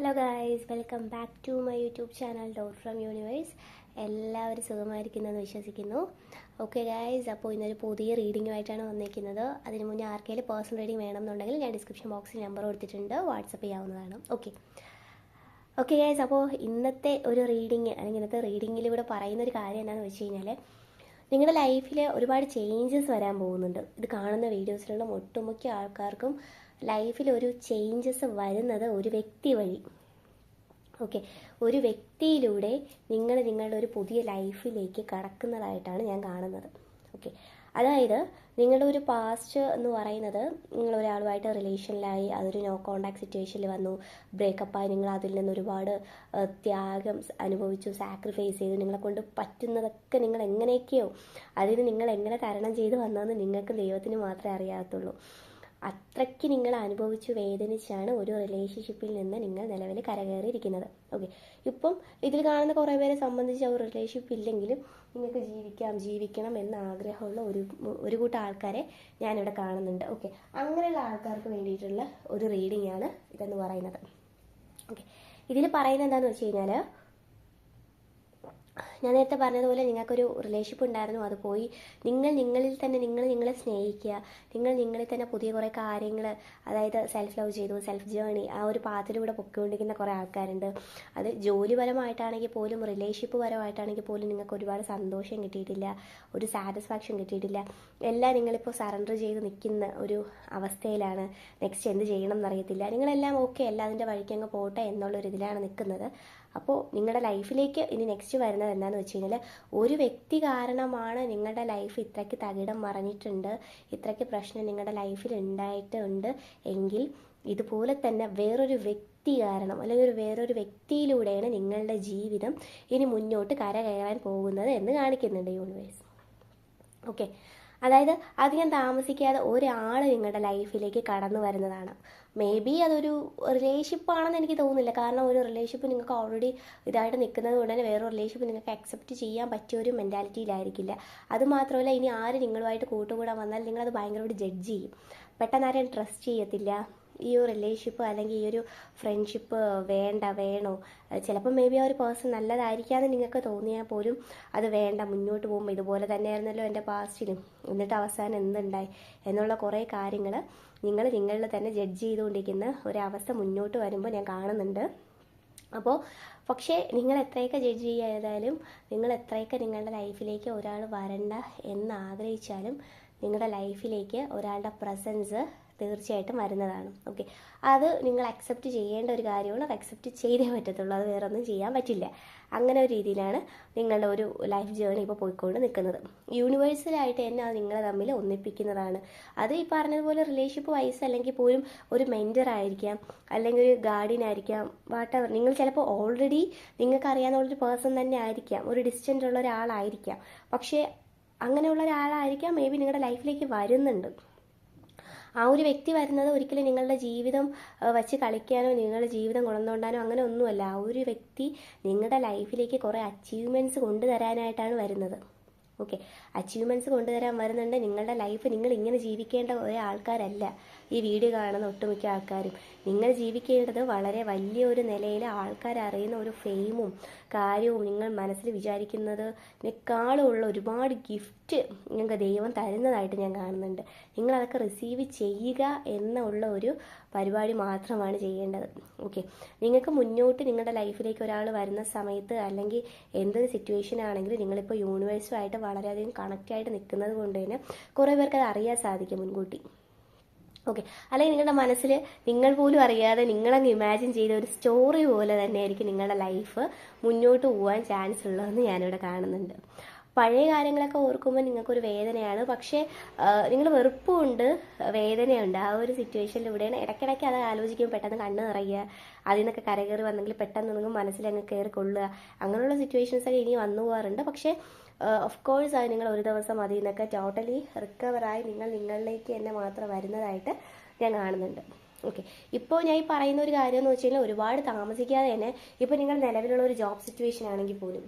Hello guys, welcome back to my YouTube channel dot from universe. എല്ലാവരും സുഖമായിരിക്കുന്നെന്ന് വിശ്വസിക്കുന്നു. Okay guys, അപ്പോൾ ഇന്നൊരു പുതിയ റീഡിങ്ങുമായിട്ടാണ് വന്നിരിക്കുന്നത്. അതിന് മുന്നേ ആർക്കെങ്കിലും പേഴ്സണൽ റീഡിംഗ് വേണമെന്നുണ്ടെങ്കിൽ ഞാൻ ഡിസ്ക്രിപ്ഷൻ ബോക്സിൽ നമ്പർ കൊടുത്തിട്ടുണ്ട്, വാട്സപ്പ് ചെയ്യാവുന്നതാണ്. ഓക്കെ ഗായ്സ്, അപ്പോൾ ഇന്നത്തെ ഒരു റീഡിങ് അല്ലെങ്കിൽ ഇന്നത്തെ റീഡിങ്ങിലൂടെ പറയുന്നൊരു കാര്യം എന്താണെന്ന് വെച്ച് കഴിഞ്ഞാൽ, നിങ്ങളുടെ ലൈഫിൽ ഒരുപാട് ചേഞ്ചസ് വരാൻ പോകുന്നുണ്ട്. ഇത് കാണുന്ന വീഡിയോസിലുള്ള ഒട്ടുമിക്ക ആൾക്കാർക്കും ലൈഫിൽ ഒരു ചേഞ്ചസ് വരുന്നത് ഒരു വ്യക്തി വഴി. ഒരു വ്യക്തിയിലൂടെ നിങ്ങൾ നിങ്ങളുടെ ഒരു പുതിയ ലൈഫിലേക്ക് കടക്കുന്നതായിട്ടാണ് ഞാൻ കാണുന്നത്. അതായത് നിങ്ങളുടെ ഒരു പാസ്റ്റ് എന്ന് പറയുന്നത്, നിങ്ങൾ ഒരാളുമായിട്ട് റിലേഷനിലായി, അതൊരു നോ കോണ്ടാക്ട് സിറ്റുവേഷനിൽ വന്നു, ബ്രേക്കപ്പായി, നിങ്ങൾ അതിൽ നിന്ന് ഒരുപാട് ത്യാഗം അനുഭവിച്ചു, സാക്രിഫൈസ് ചെയ്തു, നിങ്ങളെ കൊണ്ട് പറ്റുന്നതൊക്കെ നിങ്ങൾ എങ്ങനെയൊക്കെയോ അതിന് നിങ്ങൾ എങ്ങനെ തരണം ചെയ്ത് വന്നതെന്ന് നിങ്ങൾക്ക് ദൈവത്തിന് മാത്രമേ അറിയാത്തുള്ളൂ. അത്രയ്ക്ക് നിങ്ങൾ അനുഭവിച്ചു വേദനിച്ചാണ് ഒരു റിലേഷൻഷിപ്പിൽ നിന്ന് നിങ്ങൾ നിലവിൽ കരകയറിയിരിക്കുന്നത്. ഇപ്പം ഇതിൽ കാണുന്ന കുറേ പേരെ സംബന്ധിച്ച് ഒരു റിലേഷൻഷിപ്പ് ഇല്ലെങ്കിലും നിങ്ങൾക്ക് ജീവിക്കണം എന്ന ആഗ്രഹമുള്ള ഒരു കൂട്ടം ആൾക്കാരെ ഞാനിവിടെ കാണുന്നുണ്ട്. അങ്ങനെയുള്ള ആൾക്കാർക്ക് വേണ്ടിയിട്ടുള്ള ഒരു റീഡിംഗ് ആണ് ഇതെന്ന് പറയുന്നത്. ഇതിൽ പറയുന്നത് എന്താണെന്ന് വെച്ച് കഴിഞ്ഞാൽ, ഞാൻ നേരത്തെ പറഞ്ഞതുപോലെ നിങ്ങൾക്കൊരു റിലേഷൻഷിപ്പ് ഉണ്ടായിരുന്നു, അത് പോയി. നിങ്ങളിൽ തന്നെ നിങ്ങളെ സ്നേഹിക്കുക, നിങ്ങളിൽ തന്നെ പുതിയ കുറേ കാര്യങ്ങൾ, അതായത് സെൽഫ് ലവ് ചെയ്തു, സെൽഫ് ജേണി, ആ ഒരു പാത്തിലൂടെ പൊയ്ക്കൊണ്ടിരിക്കുന്ന കുറേ ആൾക്കാരുണ്ട്. അത് ജോലിപരമായിട്ടാണെങ്കിൽ പോലും റിലേഷൻഷിപ്പ് പരമായിട്ടാണെങ്കിൽ പോലും നിങ്ങൾക്ക് ഒരുപാട് സന്തോഷം കിട്ടിയിട്ടില്ല, ഒരു സാറ്റിസ്ഫാക്ഷൻ കിട്ടിയിട്ടില്ല. എല്ലാം നിങ്ങളിപ്പോൾ സറണ്ടർ ചെയ്ത് നിൽക്കുന്ന ഒരു അവസ്ഥയിലാണ്. നെക്സ്റ്റ് എന്ത് ചെയ്യണം എന്നറിയത്തില്ല. നിങ്ങളെല്ലാം അല്ല അതിൻ്റെ വഴിക്കങ്ങ് പോട്ടെ എന്നുള്ളൊരിതിലാണ് നിൽക്കുന്നത്. അപ്പോൾ നിങ്ങളുടെ ലൈഫിലേക്ക് ഇനി നെക്സ്റ്റ് വരുന്നത് എന്താണെന്ന് വെച്ച് കഴിഞ്ഞാൽ, ഒരു വ്യക്തി കാരണമാണ് നിങ്ങളുടെ ലൈഫ് ഇത്രയ്ക്ക് തകിടം മറിഞ്ഞിട്ടുണ്ട്, ഇത്രയ്ക്ക് പ്രശ്നം നിങ്ങളുടെ ലൈഫിൽ ഉണ്ടായിട്ടുണ്ട് എങ്കിൽ, ഇതുപോലെ തന്നെ വേറൊരു വ്യക്തി കാരണം അല്ലെങ്കിൽ വേറൊരു വ്യക്തിയിലൂടെയാണ് നിങ്ങളുടെ ജീവിതം ഇനി മുന്നോട്ട് കരകയറാൻ പോകുന്നത് എന്ന് കാണിക്കുന്നുണ്ട് യൂണിവേഴ്സ്. അതായത് അധികം താമസിക്കാതെ ഒരാൾ നിങ്ങളുടെ ലൈഫിലേക്ക് കടന്നു വരുന്നതാണ്. മേ ബി അതൊരു റിലേഷൻഷിപ്പ് ആണെന്ന് എനിക്ക് തോന്നുന്നില്ല. കാരണം ഒരു റിലേഷൻഷിപ്പ് നിങ്ങൾക്ക് ഓൾറെഡി ഇതായിട്ട് നിൽക്കുന്നത് കൊണ്ട് തന്നെ വേറൊരു റിലേഷൻഷിപ്പ് നിങ്ങൾക്ക് അക്സെപ്റ്റ് ചെയ്യാൻ പറ്റിയ ഒരു മെൻറ്റാലിറ്റിയിലായിരിക്കില്ല. അതുമാത്രമല്ല, ഇനി ആര് നിങ്ങളുമായിട്ട് കൂട്ടുകൂടാൻ വന്നാൽ നിങ്ങളത് ഭയങ്കരമായിട്ട് ജഡ്ജ് ചെയ്യും. പെട്ടെന്ന് ആരെയും ട്രസ്റ്റ് ചെയ്യത്തില്ല. ഈ ഒരു റിലേഷൻഷിപ്പ് അല്ലെങ്കിൽ ഈ ഒരു ഫ്രണ്ട്ഷിപ്പ് വേണോ, ചിലപ്പോൾ മേ ബി ആ ഒരു പേഴ്സൺ നല്ലതായിരിക്കാമെന്ന് നിങ്ങൾക്ക് തോന്നിയാൽ പോലും അത് വേണ്ട, മുന്നോട്ട് പോകുമ്പോൾ ഇതുപോലെ തന്നെയായിരുന്നല്ലോ എൻ്റെ പാസ്റ്റിലും, എന്നിട്ട് അവസാനം എന്തുണ്ടായി എന്നുള്ള കുറേ കാര്യങ്ങൾ നിങ്ങളിൽ തന്നെ ജഡ്ജ് ചെയ്തുകൊണ്ടിരിക്കുന്ന ഒരവസ്ഥ മുന്നോട്ട് വരുമ്പോൾ ഞാൻ കാണുന്നുണ്ട്. പക്ഷേ നിങ്ങൾ എത്രയൊക്കെ ജഡ്ജ് ചെയ്താലും, നിങ്ങൾ എത്രയൊക്കെ നിങ്ങളുടെ ലൈഫിലേക്ക് ഒരാൾ വരണ്ട എന്ന് ആഗ്രഹിച്ചാലും, നിങ്ങളുടെ ലൈഫിലേക്ക് ഒരാളുടെ പ്രസൻസ് തീർച്ചയായിട്ടും വരുന്നതാണ്. അത് നിങ്ങൾ അക്സെപ്റ്റ് ചെയ്യേണ്ട ഒരു കാര്യമാണ്. അത് അക്സെപ്റ്റ് ചെയ്തേ പറ്റത്തുള്ളൂ, അത് വേറെ ഒന്നും ചെയ്യാൻ പറ്റില്ല. അങ്ങനെ ഒരു രീതിയിലാണ് നിങ്ങളുടെ ഒരു ലൈഫ് ജേർണി ഇപ്പോൾ പോയിക്കൊണ്ട് നിൽക്കുന്നത്. യൂണിവേഴ്സലായിട്ട് തന്നെ അത് നിങ്ങളെ തമ്മിൽ ഒന്നിപ്പിക്കുന്നതാണ്. അത് ഈ പറഞ്ഞതുപോലെ റിലേഷൻഷിപ്പ് വൈസ് അല്ലെങ്കിൽ പോലും ഒരു മെൻറ്റർ ആയിരിക്കാം, അല്ലെങ്കിൽ ഒരു ഗാർഡിയൻ ആയിരിക്കാം, വാട്ടെവർ. നിങ്ങൾ ചിലപ്പോൾ ഓൾറെഡി നിങ്ങൾക്ക് അറിയാവുന്നൊരു പേഴ്സൺ തന്നെ ആയിരിക്കാം, ഒരു ഡിസ്റ്റൻ്റ് ഉള്ള ഒരാളായിരിക്കാം. പക്ഷേ അങ്ങനെയുള്ള ഒരാളായിരിക്കാം മേ ബി നിങ്ങളുടെ ലൈഫിലേക്ക് വരുന്നുണ്ട്. ആ ഒരു വ്യക്തി വരുന്നത് ഒരിക്കലും നിങ്ങളുടെ ജീവിതം വച്ച് കളിക്കാനോ നിങ്ങളുടെ ജീവിതം കൊണ്ടുകൊണ്ടാനോ അങ്ങനെ ഒന്നുമല്ല. ആ ഒരു വ്യക്തി നിങ്ങളുടെ ലൈഫിലേക്ക് കുറേ അച്ചീവ്മെൻറ്റ്സ് കൊണ്ടുതരാനായിട്ടാണ് വരുന്നത്. അച്ചീവ്മെൻറ്റ്സ് കൊണ്ടുതരാൻ വരുന്നുണ്ട്. നിങ്ങളുടെ ലൈഫ് നിങ്ങൾ ഇങ്ങനെ ജീവിക്കേണ്ട ഒരേ ആൾക്കാരല്ല ഈ വീഡിയോ കാണുന്ന ഒട്ടുമിക്ക ആൾക്കാരും. നിങ്ങൾ ജീവിക്കേണ്ടത് വളരെ വലിയൊരു നിലയിൽ ആൾക്കാർ അറിയുന്ന ഒരു ഫെയിമും കാര്യവും നിങ്ങൾ മനസ്സിൽ വിചാരിക്കുന്നതിനേക്കാളുമുള്ള ഒരുപാട് ഗിഫ്റ്റ് നിങ്ങൾക്ക് ദൈവം തരുന്നതായിട്ട് ഞാൻ കാണുന്നുണ്ട്. നിങ്ങളതൊക്കെ റിസീവ് ചെയ്യുക എന്നുള്ള ഒരു പരിപാടി മാത്രമാണ് ചെയ്യേണ്ടത്. നിങ്ങൾക്ക് മുന്നോട്ട് നിങ്ങളുടെ ലൈഫിലേക്ക് ഒരാൾ വരുന്ന സമയത്ത്, അല്ലെങ്കിൽ എന്തൊരു സിറ്റുവേഷൻ ആണെങ്കിലും, നിങ്ങളിപ്പോൾ യൂണിവേഴ്സുമായിട്ട് വളരെയധികം കണക്റ്റായിട്ട് നിൽക്കുന്നത് കൊണ്ട് തന്നെ കുറേ പേർക്ക് അത് അറിയാൻ സാധിക്കും മുൻകൂട്ടി. അല്ലെങ്കിൽ നിങ്ങളുടെ മനസ്സിൽ നിങ്ങൾ പോലും അറിയാതെ നിങ്ങളങ്ങ് ഇമാജിൻ ചെയ്ത ഒരു സ്റ്റോറി പോലെ തന്നെയായിരിക്കും നിങ്ങളുടെ ലൈഫ് മുന്നോട്ട് പോകാൻ ചാൻസ് ഉള്ളതെന്ന് ഞാനിവിടെ കാണുന്നുണ്ട്. പഴയ കാര്യങ്ങളൊക്കെ ഓർക്കുമ്പോൾ നിങ്ങൾക്കൊരു വേദനയാണ്, പക്ഷേ നിങ്ങൾ വെറുപ്പുമുണ്ട്, വേദനയുണ്ട്. ആ ഒരു സിറ്റുവേഷനിലൂടെയാണ് ഇടയ്ക്കിടയ്ക്ക് അത് ആലോചിക്കുമ്പോൾ പെട്ടെന്ന് കണ്ണ് നിറയുക, അതിൽ നിന്നൊക്കെ കരകയറി വന്നെങ്കിൽ പെട്ടെന്ന് നിങ്ങൾ മനസ്സിലങ്ങ് കയറി കൊള്ളുക, അങ്ങനെയുള്ള സിറ്റുവേഷൻസൊക്കെ ഇനി വന്നു പോകാറുണ്ട്. പക്ഷേ ഓഫ് കോഴ്സ് അത് നിങ്ങൾ ഒരു ദിവസം അതിൽ നിന്നൊക്കെ ടോട്ടലി റിക്കവറായി നിങ്ങളിലേക്ക് തന്നെ മാത്രം വരുന്നതായിട്ട് ഞാൻ കാണുന്നുണ്ട്. ഇപ്പോൾ ഞാൻ ഈ പറയുന്ന ഒരു കാര്യം എന്ന് വെച്ച് കഴിഞ്ഞാൽ, ഒരുപാട് താമസിക്കാതെ തന്നെ ഇപ്പോൾ നിങ്ങൾ നിലവിലുള്ള ഒരു ജോബ് സിറ്റുവേഷൻ ആണെങ്കിൽ പോലും,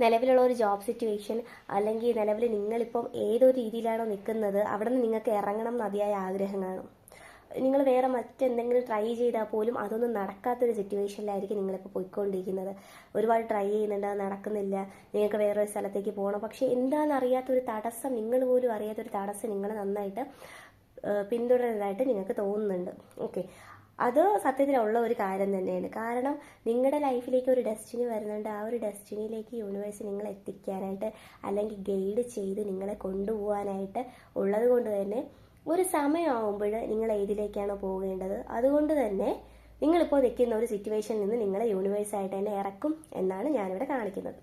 നിലവിലുള്ള ഒരു ജോബ് സിറ്റുവേഷൻ, അല്ലെങ്കിൽ നിലവിൽ നിങ്ങളിപ്പം ഏതൊരു രീതിയിലാണോ നിൽക്കുന്നത് അവിടെ നിന്ന് നിങ്ങൾക്ക് ഇറങ്ങണം എന്ന് അതിയായ ആഗ്രഹം കാണും. നിങ്ങൾ വേറെ മറ്റെന്തെങ്കിലും ട്രൈ ചെയ്താൽ പോലും അതൊന്നും നടക്കാത്തൊരു സിറ്റുവേഷനിലായിരിക്കും നിങ്ങളിപ്പോൾ പോയിക്കൊണ്ടിരിക്കുന്നത്. ഒരുപാട് ട്രൈ ചെയ്യുന്നുണ്ട്, അത് നടക്കുന്നില്ല, നിങ്ങൾക്ക് വേറൊരു സ്ഥലത്തേക്ക് പോകണം, പക്ഷേ എന്താണെന്നറിയാത്തൊരു തടസ്സം, നിങ്ങൾ പോലും അറിയാത്തൊരു തടസ്സം നിങ്ങൾ നന്നായിട്ട് പിന്തുടരുന്നതായിട്ട് നിങ്ങൾക്ക് തോന്നുന്നുണ്ട്. ഓക്കെ, അത് സത്യത്തിലുള്ള ഒരു കാര്യം തന്നെയാണ്. കാരണം നിങ്ങളുടെ ലൈഫിലേക്ക് ഒരു ഡെസ്റ്റിനി വരുന്നുണ്ട്. ആ ഒരു ഡെസ്റ്റിനിയിലേക്ക് യൂണിവേഴ്സ് നിങ്ങളെ എത്തിക്കാനായിട്ട് അല്ലെങ്കിൽ ഗൈഡ് ചെയ്ത് നിങ്ങളെ കൊണ്ടുപോകാനായിട്ട് ഉള്ളത് കൊണ്ട് തന്നെ ഒരു സമയമാകുമ്പോൾ നിങ്ങൾ ഏതിലേക്കാണോ പോകേണ്ടത്, അതുകൊണ്ട് തന്നെ നിങ്ങളിപ്പോൾ നിൽക്കുന്ന ഒരു സിറ്റുവേഷനിൽ നിന്ന് നിങ്ങളെ യൂണിവേഴ്സായിട്ട് തന്നെ ഇറക്കും എന്നാണ് ഞാനിവിടെ കാണിക്കുന്നത്.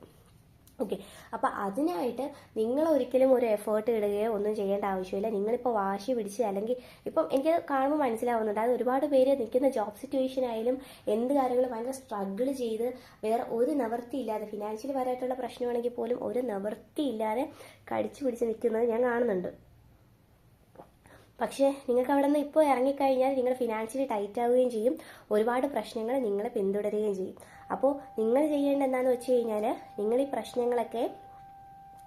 ഓക്കെ, അപ്പോൾ അതിനായിട്ട് നിങ്ങൾ ഒരിക്കലും ഒരു എഫേർട്ട് ഇടുകയോ ഒന്നും ചെയ്യേണ്ട ആവശ്യമില്ല. നിങ്ങളിപ്പോൾ വാശി പിടിച്ച് അല്ലെങ്കിൽ ഇപ്പം എനിക്ക് കാണുമ്പോൾ മനസ്സിലാവുന്നുണ്ട്, അത് ഒരുപാട് പേര് നിൽക്കുന്ന ജോബ് സിറ്റുവേഷൻ ആയാലും എന്ത് കാര്യങ്ങളും ഭയങ്കര സ്ട്രഗിൾ ചെയ്ത് വേറെ ഒരു നിവൃത്തിയില്ലാതെ, ഫിനാൻഷ്യലി പരമായിട്ടുള്ള പ്രശ്നമാണെങ്കിൽ പോലും ഒരു നിവൃത്തിയില്ലാതെ കടിച്ചു പിടിച്ച് നിൽക്കുന്നത് ഞാൻ കാണുന്നുണ്ട്. പക്ഷേ നിങ്ങൾക്ക് അവിടെ നിന്ന് ഇപ്പോൾ ഇറങ്ങിക്കഴിഞ്ഞാൽ നിങ്ങൾ ഫിനാൻഷ്യലി ടൈറ്റ് ആവുകയും ചെയ്യും, ഒരുപാട് പ്രശ്നങ്ങൾ നിങ്ങളെ പിന്തുടരുകയും ചെയ്യും. അപ്പോൾ നിങ്ങൾ ചെയ്യേണ്ടത് എന്താണെന്ന് വെച്ച് കഴിഞ്ഞാൽ, നിങ്ങൾ ഈ പ്രശ്നങ്ങളൊക്കെ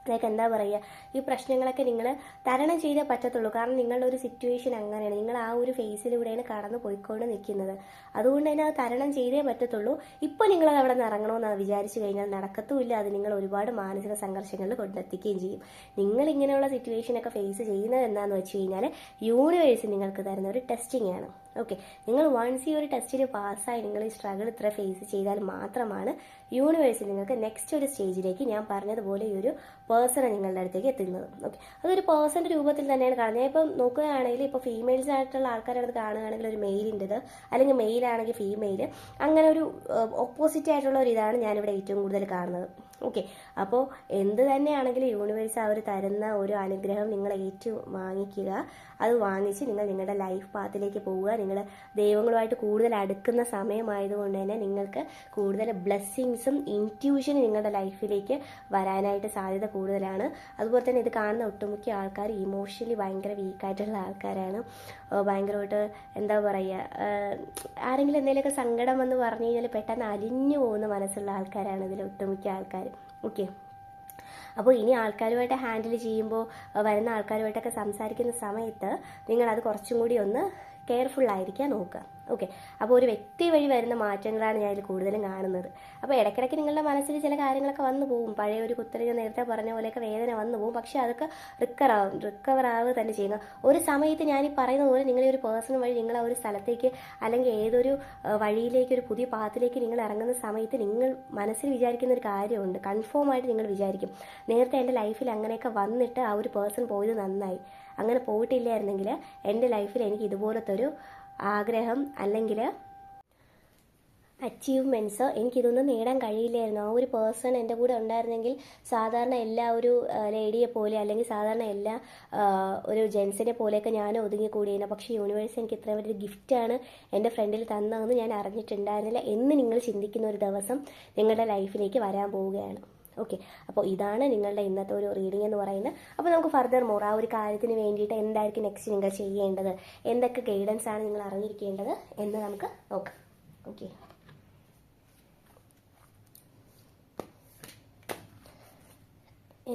ലൈക്ക് എന്താ പറയുക, ഈ പ്രശ്നങ്ങളൊക്കെ നിങ്ങൾ തരണം ചെയ്തേ പറ്റത്തുള്ളൂ. കാരണം നിങ്ങളുടെ ഒരു സിറ്റുവേഷൻ അങ്ങനെയാണ്, നിങ്ങൾ ആ ഒരു ഫേസിലൂടെയാണ് കടന്നു പോയിക്കൊണ്ട് നിൽക്കുന്നത്. അതുകൊണ്ട് തന്നെ അത് തരണം ചെയ്തേ പറ്റത്തുള്ളൂ. ഇപ്പോൾ നിങ്ങളത് അവിടെ നിന്ന് ഇറങ്ങണമെന്ന് വിചാരിച്ചു കഴിഞ്ഞാൽ നടക്കത്തുമില്ല. അത് നിങ്ങൾ ഒരുപാട് മാനസിക സംഘർഷങ്ങളിൽ കൊണ്ടെത്തിക്കുകയും ചെയ്യും. നിങ്ങൾ ഇങ്ങനെയുള്ള സിറ്റുവേഷനൊക്കെ ഫേസ് ചെയ്യുന്നത് എന്താണെന്ന് വെച്ച് കഴിഞ്ഞാൽ യൂണിവേഴ്സ് നിങ്ങൾക്ക് തരുന്ന ഒരു ടെസ്റ്റിംഗ് ആണ്. ഓക്കെ, നിങ്ങൾ വൺസ് ഈ ഒരു ടെസ്റ്റിൽ പാസ്സായി നിങ്ങൾ ഈ സ്ട്രഗിൾ ഇത്ര ഫേസ് ചെയ്താൽ മാത്രമാണ് യൂണിവേഴ്സിൽ നിങ്ങൾക്ക് നെക്സ്റ്റ് ഒരു സ്റ്റേജിലേക്ക് ഞാൻ പറഞ്ഞതുപോലെ ഈ ഒരു പേഴ്സണെ നിങ്ങളുടെ അടുത്തേക്ക് എത്തുന്നത്. ഓക്കെ, അതൊരു പേഴ്സൻ്റെ രൂപത്തിൽ തന്നെയാണ് കാണുന്നത്. ഇപ്പം നോക്കുകയാണെങ്കിൽ ഇപ്പോൾ ഫീമെയിൽസ് ആയിട്ടുള്ള ആൾക്കാരടുത്ത് കാണുകയാണെങ്കിൽ ഒരു മെയിലിൻ്റെത്, അല്ലെങ്കിൽ മെയിലാണെങ്കിൽ ഫീമെയിൽ, അങ്ങനെ ഒരു ഓപ്പോസിറ്റ് ആയിട്ടുള്ള ഒരു ഇതാണ് ഞാനിവിടെ ഏറ്റവും കൂടുതൽ കാണുന്നത്. ഓക്കെ, അപ്പോൾ എന്ത് തന്നെയാണെങ്കിലും യൂണിവേഴ്സ് അവർ തരുന്ന ഒരു അനുഗ്രഹം നിങ്ങൾ വാങ്ങിക്കുക. അത് വാങ്ങിച്ച് നിങ്ങൾ നിങ്ങളുടെ ലൈഫ് പാത്തിലേക്ക് പോവുക. നിങ്ങൾ ദൈവങ്ങളുമായിട്ട് കൂടുതൽ അടുക്കുന്ന സമയമായതുകൊണ്ട് തന്നെ നിങ്ങൾക്ക് കൂടുതൽ ബ്ലെസ്സിങ്സും ഇൻറ്റ്യൂഷനും നിങ്ങളുടെ ലൈഫിലേക്ക് വരാനായിട്ട് സാധ്യത കൂടുതലാണ്. അതുപോലെ തന്നെ ഇത് കാണുന്ന ഒട്ടുമിക്ക ആൾക്കാർ ഇമോഷണലി ഭയങ്കര വീക്കായിട്ടുള്ള ആൾക്കാരാണ്. ഭയങ്കരമായിട്ട് എന്താ പറയുക, ആരെങ്കിലും എന്തെങ്കിലുമൊക്കെ സങ്കടം വന്ന് പറഞ്ഞു കഴിഞ്ഞാൽ പെട്ടെന്ന് അലിഞ്ഞു പോകുന്ന മനസ്സുള്ള ആൾക്കാരാണ് ഇതിൽ ഒട്ടുമിക്ക ആൾക്കാർ. ഓക്കെ, അപ്പോൾ ഇനി ആൾക്കാരുമായിട്ട് ഹാൻഡിൽ ചെയ്യുമ്പോൾ, വരുന്ന ആൾക്കാരുമായിട്ടൊക്കെ സംസാരിക്കുന്ന സമയത്ത് നിങ്ങളത് കുറച്ചും കൂടി ഒന്ന് കെയർഫുള്ളായിരിക്കാൻ നോക്കുക. ഓക്കെ, അപ്പോൾ ഒരു വ്യക്തി വഴി വരുന്ന മാറ്റങ്ങളാണ് ഞാൻ ഇതിൽ കൂടുതലും കാണുന്നത്. അപ്പോൾ ഇടയ്ക്കിടയ്ക്ക് നിങ്ങളുടെ മനസ്സിൽ ചില കാര്യങ്ങളൊക്കെ വന്നു പോകും. പഴയ ഒരു കുത്തരി നേരത്തെ പറഞ്ഞ പോലെയൊക്കെ വേദന വന്നു പോകും. പക്ഷേ അതൊക്കെ റിക്കവർ ആവുക തന്നെ ചെയ്യുക. ഒരു സമയത്ത് ഞാൻ ഈ പറയുന്നത് പോലെ നിങ്ങളെ ഒരു പേഴ്സൺ വഴി നിങ്ങൾ ആ ഒരു സ്ഥലത്തേക്ക് അല്ലെങ്കിൽ ഏതൊരു വഴിയിലേക്ക്, ഒരു പുതിയ പാത്തിലേക്ക് നിങ്ങൾ ഇറങ്ങുന്ന സമയത്ത് നിങ്ങൾ മനസ്സിൽ വിചാരിക്കുന്ന ഒരു കാര്യമുണ്ട്. കൺഫേം ആയിട്ട് നിങ്ങൾ വിചാരിക്കും, നേരത്തെ എൻ്റെ ലൈഫിൽ അങ്ങനെയൊക്കെ വന്നിട്ട് ആ ഒരു പേഴ്സൺ പോയത് നന്നായി, അങ്ങനെ പോയിട്ടില്ലായിരുന്നെങ്കിൽ എൻ്റെ ലൈഫിൽ എനിക്ക് ഇതുപോലത്തെ ഒരു ആഗ്രഹം അല്ലെങ്കിൽ അച്ചീവ്മെൻറ്റ്സ് എനിക്കിതൊന്നും നേടാൻ കഴിയില്ലായിരുന്നു. ആ ഒരു പേഴ്സൺ എൻ്റെ കൂടെ ഉണ്ടായിരുന്നെങ്കിൽ സാധാരണ എല്ലാ ഒരു ലേഡിയെ പോലെ അല്ലെങ്കിൽ സാധാരണ എല്ലാ ഒരു ജെൻസിനെ പോലെയൊക്കെ ഞാൻ ഒതുങ്ങിക്കൂടിയിരുന്നു. പക്ഷേ യൂണിവേഴ്സ് എനിക്ക് ഇത്ര വലിയൊരു ഗിഫ്റ്റാണ് എൻ്റെ ഫ്രണ്ടിൽ തന്നതെന്ന് ഞാൻ അറിഞ്ഞിട്ടുണ്ടായിരുന്നില്ല എന്ന് നിങ്ങൾ ചിന്തിക്കുന്ന ഒരു ദിവസം നിങ്ങളുടെ ലൈഫിലേക്ക് വരാൻ പോവുകയാണ്. ഓക്കെ, അപ്പോൾ ഇതാണ് നിങ്ങളുടെ ഇന്നത്തെ ഒരു റീഡിംഗ് എന്ന് പറയുന്നത്. അപ്പോൾ നമുക്ക് ഫർദർ മോർ ആ ഒരു കാര്യത്തിന് വേണ്ടിയിട്ട് എന്തായിരിക്കും നെക്സ്റ്റ് നിങ്ങൾ ചെയ്യേണ്ടത്, എന്തൊക്കെ ഗൈഡൻസ് ആണ് നിങ്ങൾ അറിഞ്ഞിരിക്കേണ്ടത് എന്ന് നമുക്ക് നോക്കാം. ഓക്കെ,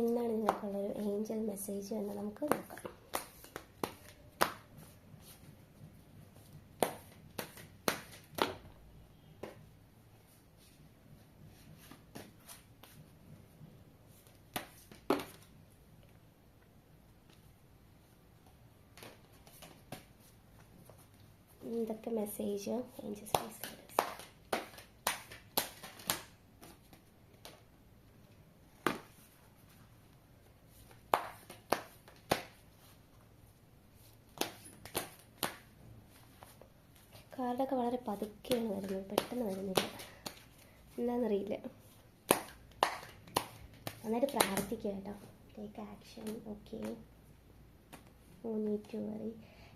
എന്താണ് നിങ്ങൾക്കുള്ളൊരു ഏഞ്ചൽ മെസ്സേജ് എന്ന് നമുക്ക് നോക്കാം. എന്തൊക്കെ മെസ്സേജ് ഏഞ്ചൽസ് പ്ലീസ്. കാർഡൊക്കെ വളരെ പതുക്കെയാണ് വരുന്നത്, പെട്ടെന്ന് വരുന്നില്ല, എന്താണെന്നറിയില്ല. നന്നായിട്ട് പ്രാർത്ഥിക്കുക കേട്ടോ. Take action. Okay, no need to worry.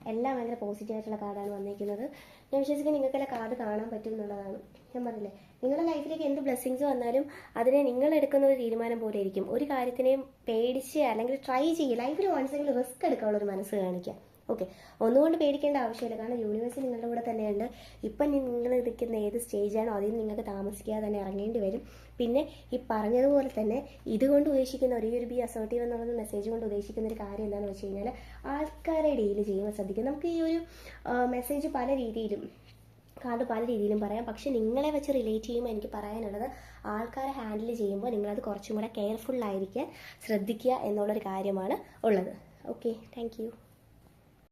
എല്ലാം ഭയങ്കര പോസിറ്റീവായിട്ടുള്ള കാർഡാണ് വന്നിരിക്കുന്നത്. ഞാൻ വിശ്വസിക്കുന്നത് നിങ്ങൾക്കെല്ലാം കാർഡ് കാണാൻ പറ്റും എന്നുള്ളതാണ്. ഞാൻ പറഞ്ഞില്ലേ, നിങ്ങളുടെ ലൈഫിലേക്ക് എന്ത് ബ്ലെസ്സിങ്സ് വന്നാലും അതിനെ നിങ്ങൾ എടുക്കുന്ന ഒരു തീരുമാനം പോലെ ഇരിക്കും. ഒരു കാര്യത്തിനെയും പേടിച്ച് അല്ലെങ്കിൽ ട്രൈ ചെയ്യുക. ലൈഫിൽ വൺസെങ്കിലും റിസ്ക് എടുക്കാനുള്ളൊരു മനസ്സ് കാണിക്കുക. ഓക്കെ, ഒന്നുകൊണ്ട് പേടിക്കേണ്ട ആവശ്യമില്ല. കാരണം യൂണിവേഴ്സ് നിങ്ങളുടെ കൂടെ തന്നെയുണ്ട്. ഇപ്പം നിങ്ങൾ നിൽക്കുന്ന ഏത് സ്റ്റേജാണോ അതിൽ നിങ്ങൾക്ക് താമസിക്കാതെ തന്നെ ഇറങ്ങേണ്ടി വരും. പിന്നെ ഈ പറഞ്ഞതുപോലെ തന്നെ ഇതുകൊണ്ട് ഉദ്ദേശിക്കുന്ന ഒരു ബി അസോർട്ടീവ് എന്നുള്ള മെസ്സേജ് കൊണ്ട് ഉദ്ദേശിക്കുന്ന ഒരു കാര്യം എന്താണെന്ന് വെച്ച് കഴിഞ്ഞാൽ, ആൾക്കാരെ ഡീൽ ചെയ്യുമ്പോൾ ശ്രദ്ധിക്കുക. നമുക്ക് ഈ ഒരു മെസ്സേജ് പല രീതിയിലും കാർഡ് പല രീതിയിലും പറയാം. പക്ഷെ നിങ്ങളെ വെച്ച് റിലേറ്റ് ചെയ്യുമ്പോൾ എനിക്ക് പറയാനുള്ളത്, ആൾക്കാരെ ഹാൻഡിൽ ചെയ്യുമ്പോൾ നിങ്ങളത് കുറച്ചും കൂടെ കെയർഫുള്ളായിരിക്കാൻ ശ്രദ്ധിക്കുക എന്നുള്ളൊരു കാര്യമാണ് ഉള്ളത്. Okay, thank you.